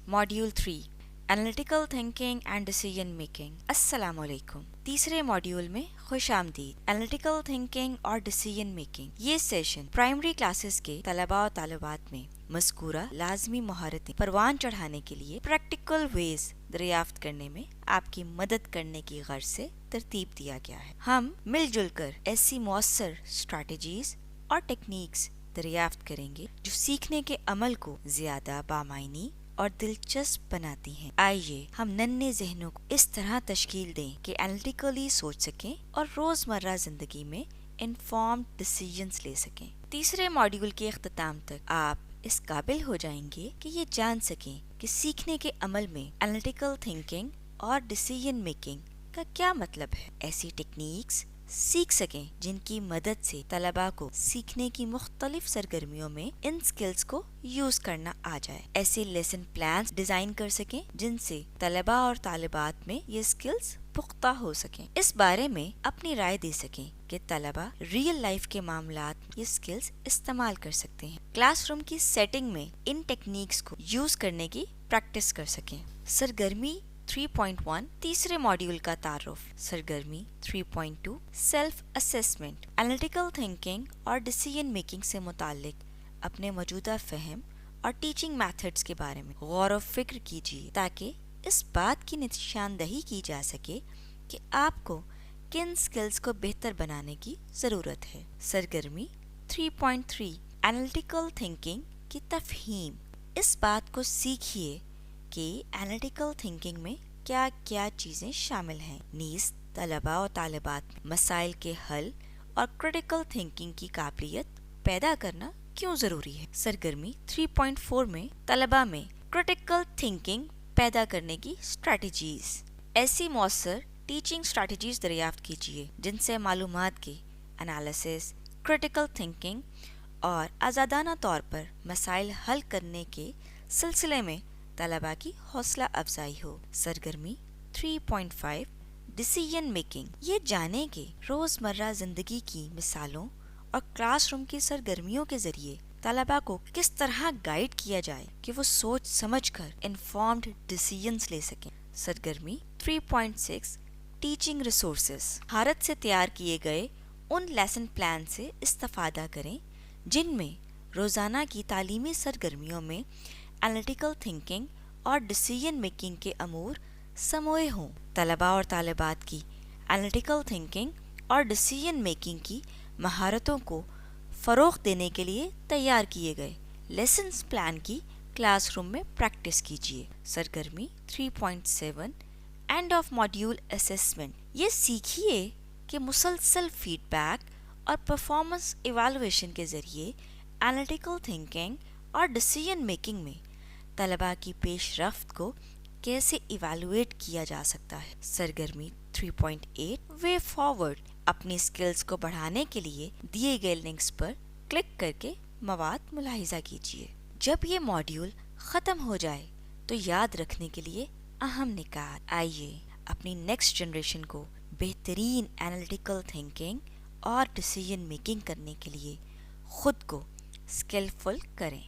Module 3 analytical thinking and decision making. अस्सलाम वालेकुम। तीसरे मॉड्यूल में खुश आमदीद। एनालिटिकल थिंकिंग और डिसीजन मेकिंग ये सेशन प्राइमरी क्लासेस के तलबा और तालिबात में मज़कूरा लाजमी महारतें परवान चढ़ाने के लिए प्रैक्टिकल वेज दरियाफ्त करने में आपकी मदद करने की गर्ज से तरतीब दिया गया है। हम मिलजुल कर ऐसी मौसर स्ट्रैटेजीज और टेक्निक्स दरियाफ्त करेंगे जो सीखने के अमल को ज्यादा बामायनी और दिलचस्प बनाती हैं। आइए हम नन्हे ज़हनों को इस तरह तश्कील दें कि एनालिटिकली सोच सकें और रोजमर्रा जिंदगी में इन्फॉर्म्ड डिसीजंस ले सकें। तीसरे मॉड्यूल के इख्तिताम तक आप इस काबिल हो जाएंगे कि ये जान सकें कि सीखने के अमल में एनालिटिकल थिंकिंग और डिसीजन मेकिंग का क्या मतलब है। ऐसी टेक्निक्स सीख सकें जिनकी मदद से तलबा को सीखने की मुख्तलिफ सरगर्मियों में इन स्किल्स को यूज करना आ जाए। ऐसे लेसन प्लान्स डिजाइन कर सकें जिनसे तलबा और तालिबात में ये स्किल्स पुख्ता हो सकें। इस बारे में अपनी राय दे सकें कि तलबा रियल लाइफ के मामलात में ये स्किल्स इस्तेमाल कर सकते हैं। क्लासरूम की सेटिंग में इन टेक्निक्स को यूज करने की प्रैक्टिस कर सकें। सरगर्मी 3.1 तीसरे मॉड्यूल का तारुफ। सरगर्मी 3.2 सेल्फ असेसमेंट। एनालिटिकल थिंकिंग और डिसीजन मेकिंग से मुताल्लिक अपने मौजूदा फहम और टीचिंग मेथड्स के बारे में गौर व फिक्र कीजिए ताकि इस बात की निशानदही की जा सके कि आपको किन स्किल्स को बेहतर बनाने की जरूरत है। सरगर्मी 3.3 एनालिटिकल थिंकिंग की तफहीम। इस बात को सीखिए कि एनालिटिकल थिंकिंग में क्या क्या चीजें शामिल हैं। नीज़ तलबा और तालिबात में मसाइल के हल और क्रिटिकल थिंकिंग की काबिलियत पैदा करना क्यों जरूरी है। सरगर्मी 3.4 में तलबा में क्रिटिकल थिंकिंग पैदा करने की स्ट्रैटेजीज। ऐसी मौसर टीचिंग स्ट्रैटेजीज दरियाफ्त कीजिए जिनसे मालूमात के एनालिसिस, क्रिटिकल थिंकिंग और आज़ादाना तौर पर मसाइल हल करने के सिलसिले में तलबा की हौसला अफजाई हो। सरगर्मी 3.5 डिसीजन मेकिंग। ये जाने के रोजमर्रा जिंदगी की मिसालों और क्लासरूम की सरगर्मियों के जरिए तलबा को किस तरह गाइड किया जाए कि वो सोच समझकर इन्फॉर्म्ड डिसीजंस ले सकें। सरगर्मी 3.6 टीचिंग रिसोर्सेज। भारत से तैयार किए गए उन लेसन प्लान से इस्तेफादा करें जिनमें रोजाना की तालीमी सरगर्मियों में एनालिटिकल थिंकिंग और डिसीजन मेकिंग के अमूर समोए हों। तलबा और तालिबात की एनालिटिकल थिंकिंग और डिसीजन मेकिंग की महारतों को फ़रोग़ देने के लिए तैयार किए गए लेसन्स प्लान की क्लासरूम में प्रैक्टिस कीजिए। सरगर्मी 3.7 एंड ऑफ मॉड्यूल असेसमेंट। ये सीखिए कि मुसलसल फीडबैक और परफॉर्मेंस इवैल्यूएशन के ज़रिए एनालिटिकल थिंकिंग और डिसीजन मेकिंग में तलबा की पेशरफ्त को कैसे इवैल्यूएट किया जा सकता है। सरगर्मी 3.8 वे फॉरवर्ड। अपनी स्किल्स को बढ़ाने के लिए दिए गए लिंक्स पर क्लिक करके मवाद मुलाहिजा कीजिए। जब ये मॉड्यूल ख़त्म हो जाए तो याद रखने के लिए अहम निकात। आइए अपनी नेक्स्ट जनरेशन को बेहतरीन एनालिटिकल थिंकिंग और डिसीजन मेकिंग करने के लिए खुद को स्किलफुल करें।